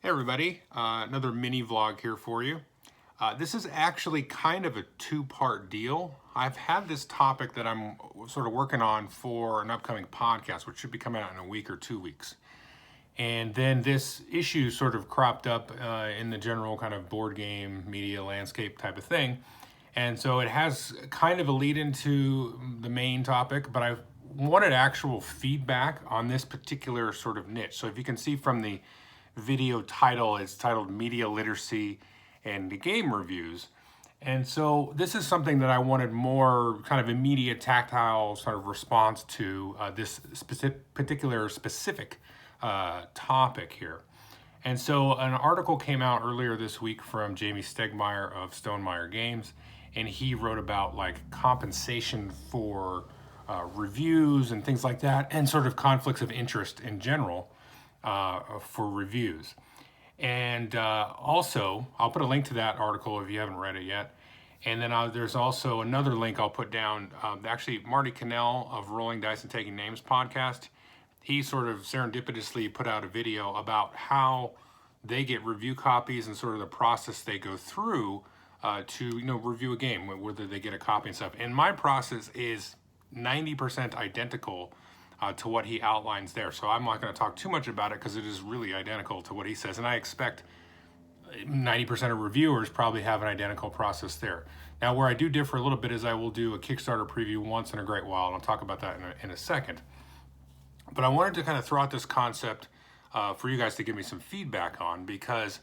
Hey everybody, another mini vlog here for you. This is actually kind of a two-part deal. I've had this topic that I'm sort of working on for an upcoming podcast, which should be coming out in a week or 2 weeks. And then this issue sort of cropped up in the general kind of board game media landscape type of thing. And so it has kind of a lead into the main topic, but I wanted actual feedback on this particular sort of niche. So if you can see from the video title, it's titled Media Literacy and Game Reviews. And so this is something that I wanted more kind of immediate tactile sort of response to this specific topic here. And so an article came out earlier this week from Jamie Stegmaier of Stonemaier Games, and he wrote about like compensation for reviews and things like that, and sort of conflicts of interest in general for reviews. And also, I'll put a link to that article if you haven't read it yet. And then there's also another link I'll put down. Actually, Marty Cannell of Rolling Dice and Taking Names podcast, he sort of serendipitously put out a video about how they get review copies and sort of the process they go through to review a game, whether they get a copy and stuff. And my process is 90% identical to what he outlines there. So I'm not going to talk too much about it because it is really identical to what he says. And I expect 90% of reviewers probably have an identical process there. Now, where I do differ a little bit is I will do a Kickstarter preview once in a great while, and I'll talk about that in a second. But I wanted to kind of throw out this concept for you guys to give me some feedback on, because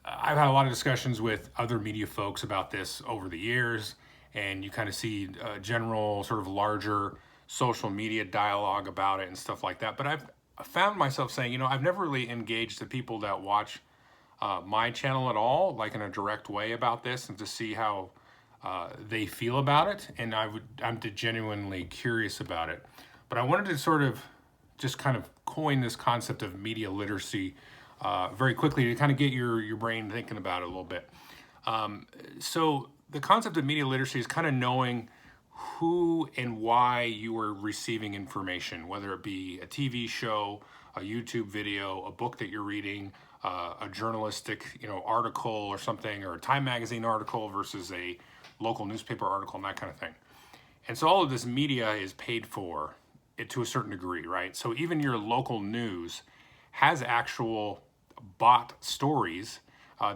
I've had a lot of discussions with other media folks about this over the years, and you kind of see general sort of larger social media dialogue about it and stuff like that. But I've found myself saying, I've never really engaged the people that watch my channel at all, like in a direct way about this, and to see how they feel about it. And I'm genuinely curious about it. But I wanted to sort of just kind of coin this concept of media literacy very quickly to kind of get your brain thinking about it a little bit. So the concept of media literacy is kind of knowing who and why you are receiving information, whether it be a TV show, a YouTube video, a book that you're reading, a journalistic article or something, or a Time magazine article versus a local newspaper article, and that kind of thing. And so all of this media is paid for to a certain degree, right? So even your local news has actual bought stories.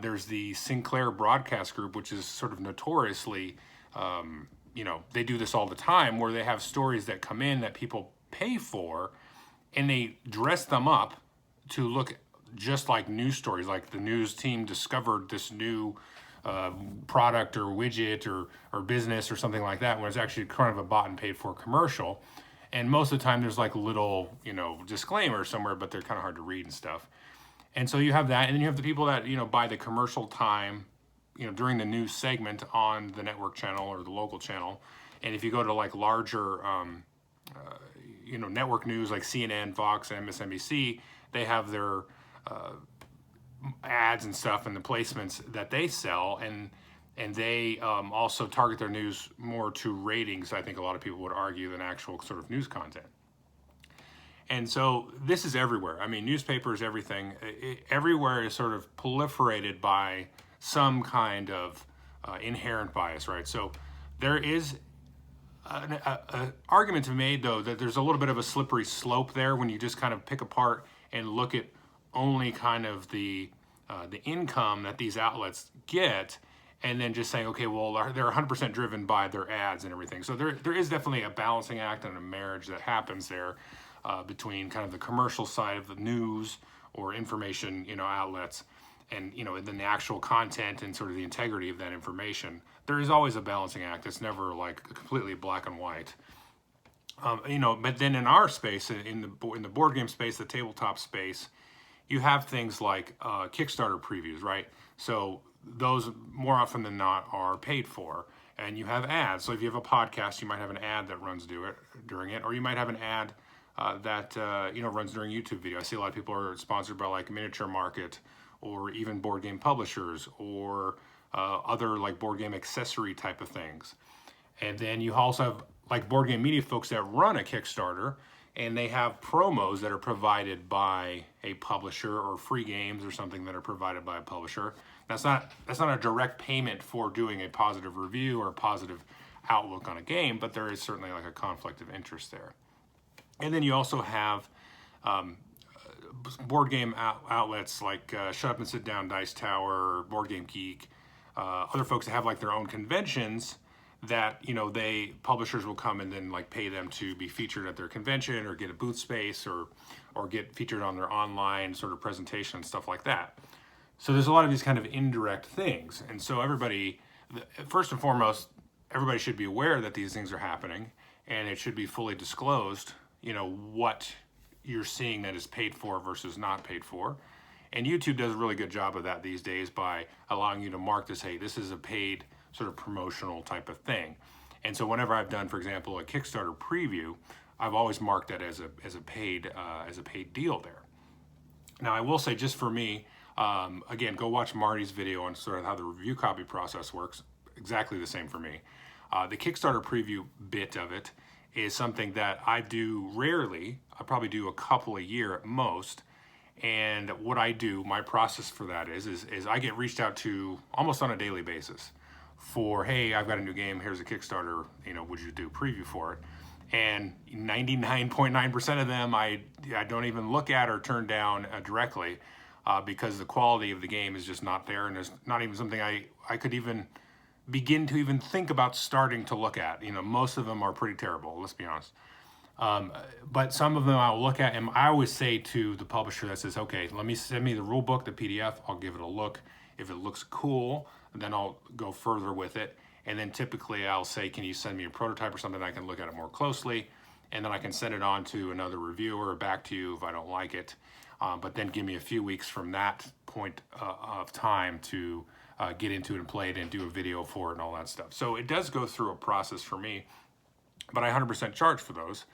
There's the Sinclair Broadcast Group, which is sort of notoriously they do this all the time, where they have stories that come in that people pay for, and they dress them up to look just like news stories, like the news team discovered this new product or widget or business or something like that, when it's actually kind of a bought and paid for commercial. And most of the time there's like a little, disclaimer somewhere, but they're kind of hard to read and stuff. And so you have that, and then you have the people that, buy the commercial time during the news segment on the network channel or the local channel. And if you go to like larger, network news like CNN, Fox, and MSNBC, they have their ads and stuff and the placements that they sell, and they also target their news more to ratings, I think a lot of people would argue, than actual sort of news content. And so this is everywhere. I mean, newspapers, everything, everywhere is sort of proliferated by some kind of inherent bias, right? So there is an argument to be made, though, that there's a little bit of a slippery slope there when you just kind of pick apart and look at only kind of the income that these outlets get, and then just saying, okay, well, they're 100% driven by their ads and everything. So there is definitely a balancing act and a marriage that happens there between kind of the commercial side of the news or information, outlets, and then the actual content and sort of the integrity of that information. There is always a balancing act. It's never like completely black and white. But then in our space, in the board game space, the tabletop space, you have things like Kickstarter previews, right? So those more often than not are paid for, and you have ads. So if you have a podcast, you might have an ad that runs during it, or you might have an ad that runs during YouTube video. I see a lot of people are sponsored by like Miniature Market, or even board game publishers, or other like board game accessory type of things. And then you also have like board game media folks that run a Kickstarter, and they have promos that are provided by a publisher, or free games or something that are provided by a publisher. That's not a direct payment for doing a positive review or a positive outlook on a game, but there is certainly like a conflict of interest there. And then you also have board game outlets like Shut Up and Sit Down Dice Tower, Board Game Geek, other folks that have like their own conventions that, you know, publishers will come and then like pay them to be featured at their convention, or get a booth space, or get featured on their online sort of presentation and stuff like that. So there's a lot of these kind of indirect things. And so everybody, first and foremost, everybody should be aware that these things are happening, and it should be fully disclosed, you know, what you're seeing that is paid for versus not paid for. And YouTube does a really good job of that these days by allowing you to mark this, hey, this is a paid sort of promotional type of thing. And so whenever I've done, for example, a Kickstarter preview, I've always marked that as a paid deal there. Now, I will say, just for me, again, go watch Marty's video on sort of how the review copy process works. Exactly the same for me. The Kickstarter preview bit of it is something that I do rarely. I probably do a couple a year at most. And what I do, my process for that is I get reached out to almost on a daily basis for, hey, I've got a new game, here's a Kickstarter, you know, would you do a preview for it? And 99.9% of them I don't even look at or turn down directly, because the quality of the game is just not there, and it's not even something I could even begin to even think about starting to look at. You know, most of them are pretty terrible, let's be honest. But some of them I'll look at, and I always say to the publisher that says, okay, send me the rule book, the PDF, I'll give it a look. If it looks cool, then I'll go further with it. And then typically I'll say, can you send me a prototype or something I can look at it more closely? And then I can send it on to another reviewer or back to you if I don't like it. But then give me a few weeks from that point of time to get into it and play it and do a video for it and all that stuff. So it does go through a process for me, but I 100% charge for those.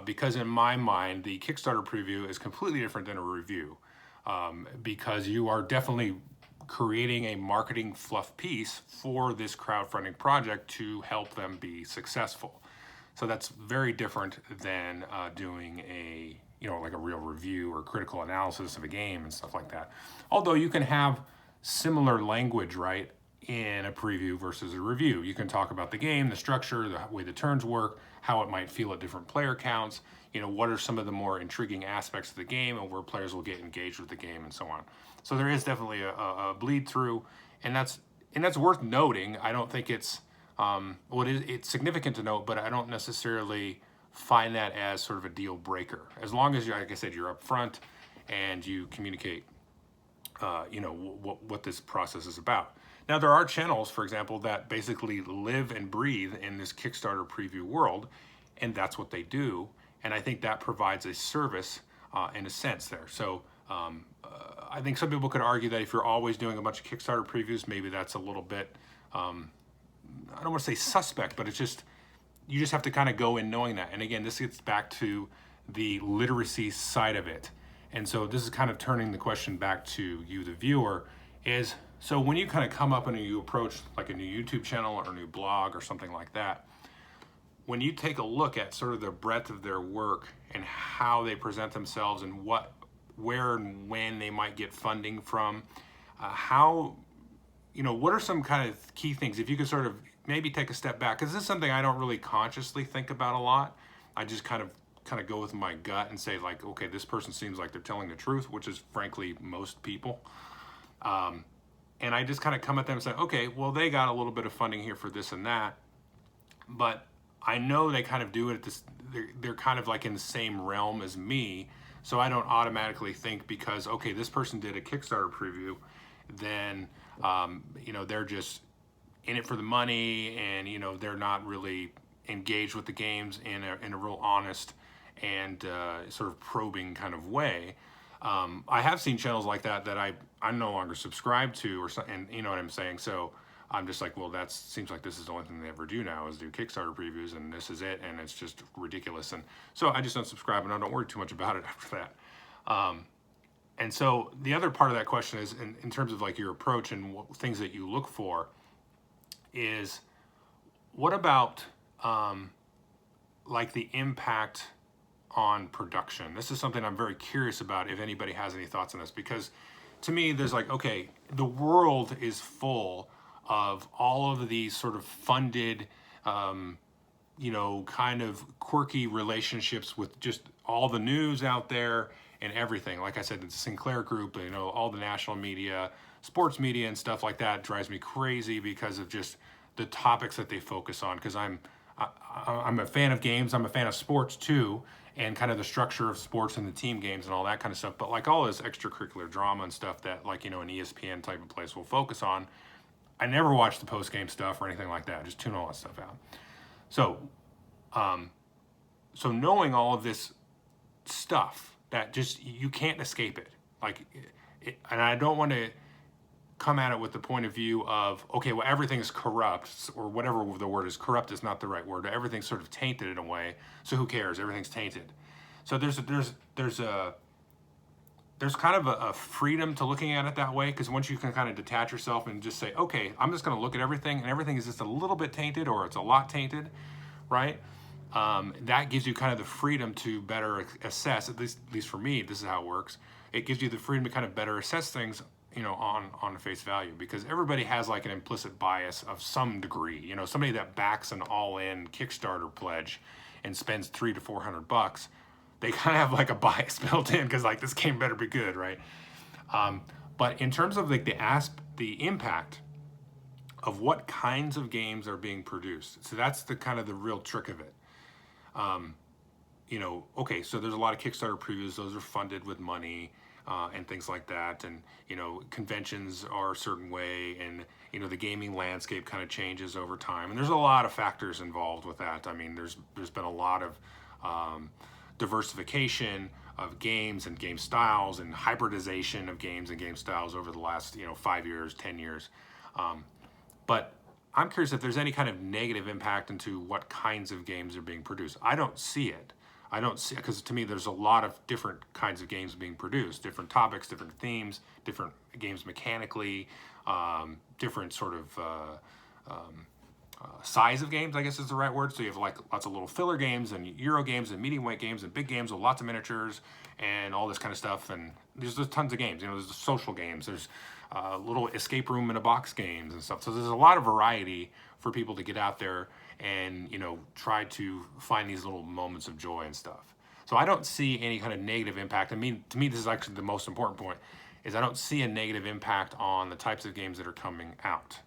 Because in my mind, the Kickstarter preview is completely different than a review, because you are definitely creating a marketing fluff piece for this crowdfunding project to help them be successful. So that's very different than doing a, you know, like a real review or critical analysis of a game and stuff like that. Although you can have similar language, right, in a preview versus a review. You can talk about the game, the structure, the way the turns work, how it might feel at different player counts, you know, what are some of the more intriguing aspects of the game and where players will get engaged with the game and so on. So there is definitely a bleed through, and that's worth noting. I don't think it's, it's significant to note, but I don't necessarily find that as sort of a deal breaker. As long as, like I said, you're upfront and you communicate, you know, what this process is about. Now, there are channels, for example, that basically live and breathe in this Kickstarter preview world, and that's what they do. And I think that provides a service in a sense there. So I think some people could argue that if you're always doing a bunch of Kickstarter previews, maybe that's a little bit, I don't want to say suspect, but it's just, you just have to kind of go in knowing that. And again, this gets back to the literacy side of it. And so this is kind of turning the question back to you, the viewer, is, so when you kind of come up and you approach like a new YouTube channel or a new blog or something like that, when you take a look at sort of the breadth of their work and how they present themselves and where and when they might get funding from, how, you know, what are some kind of key things, if you could sort of maybe take a step back, because this is something I don't really consciously think about a lot. I just kind of go with my gut and say, like, okay, this person seems like they're telling the truth, which is frankly most people. And I just kind of come at them and say, okay, well, they got a little bit of funding here for this and that, but I know they kind of do it at this, they're kind of like in the same realm as me, so I don't automatically think because, okay, this person did a Kickstarter preview, then, you know, they're just in it for the money, and, you know, they're not really engaged with the games in a real honest and sort of probing kind of way. I have seen channels like that I'm no longer subscribed to, and you know what I'm saying? So I'm just like, well, that seems like this is the only thing they ever do now is do Kickstarter previews, and this is it, and it's just ridiculous. And so I just unsubscribe, and I don't worry too much about it after that. And so the other part of that question is, in terms of like your approach and things that you look for, is what about like the impact on production. This is something I'm very curious about if anybody has any thoughts on this, because to me, there's like, okay, the world is full of all of these sort of funded, kind of quirky relationships with just all the news out there and everything. Like I said, the Sinclair Group, all the national media, sports media and stuff like that drives me crazy because of just the topics that they focus on. Because I'm a fan of games. I'm a fan of sports too, and kind of the structure of sports and the team games and all that kind of stuff. But like all this extracurricular drama and stuff that an ESPN type of place will focus on, I never watch the post game stuff or anything like that. Just tune all that stuff out. So, so knowing all of this stuff that just you can't escape it. And I don't want to come at it with the point of view of, okay, well, everything's corrupt, or whatever the word is. Corrupt is not the right word. Everything's sort of tainted in a way. So who cares? Everything's tainted. So there's kind of a freedom to looking at it that way, because once you can kind of detach yourself and just say, okay, I'm just going to look at everything, and everything is just a little bit tainted, or it's a lot tainted, right? That gives you kind of the freedom to better assess, at least for me, this is how it works. It gives you the freedom to kind of better assess things, on face value, because everybody has like an implicit bias of some degree. Somebody that backs an all-in Kickstarter pledge and spends $300 to $400, they kind of have like a bias built in, because like this game better be good, right? But in terms of like the impact of what kinds of games are being produced, so that's the kind of the real trick of it. Okay, so there's a lot of Kickstarter previews. Those are funded with money. And things like that, and conventions are a certain way, and the gaming landscape kind of changes over time, and there's a lot of factors involved with that. I mean, there's been a lot of diversification of games and game styles, and hybridization of games and game styles over the last 5 years, 10 years. But I'm curious if there's any kind of negative impact into what kinds of games are being produced. I don't see it. Because to me, there's a lot of different kinds of games being produced, different topics, different themes, different games mechanically, different sort of size of games, I guess is the right word. So you have like lots of little filler games and Euro games and medium weight games and big games with lots of miniatures and all this kind of stuff. And there's tons of games. There's the social games. There's little escape room in a box games and stuff. So there's a lot of variety for people to get out there and try to find these little moments of joy and stuff. So I don't see any kind of negative impact. I mean, to me, this is actually the most important point, is I don't see a negative impact on the types of games that are coming out.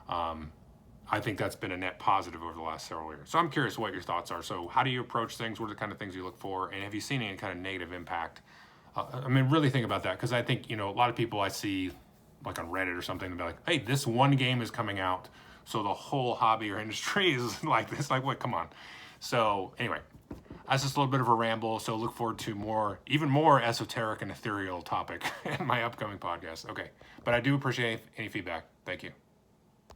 I think that's been a net positive over the last several years. So I'm curious what your thoughts are. So how do you approach things? What are the kind of things you look for? And have you seen any kind of negative impact? Really think about that, because I think, a lot of people I see like on Reddit or something, they'll be like, hey, this one game is coming out, so the whole hobby or industry is like this. Like, what? Come on. So anyway, that's just a little bit of a ramble. So look forward to even more esoteric and ethereal topic in my upcoming podcast. Okay. But I do appreciate any feedback. Thank you.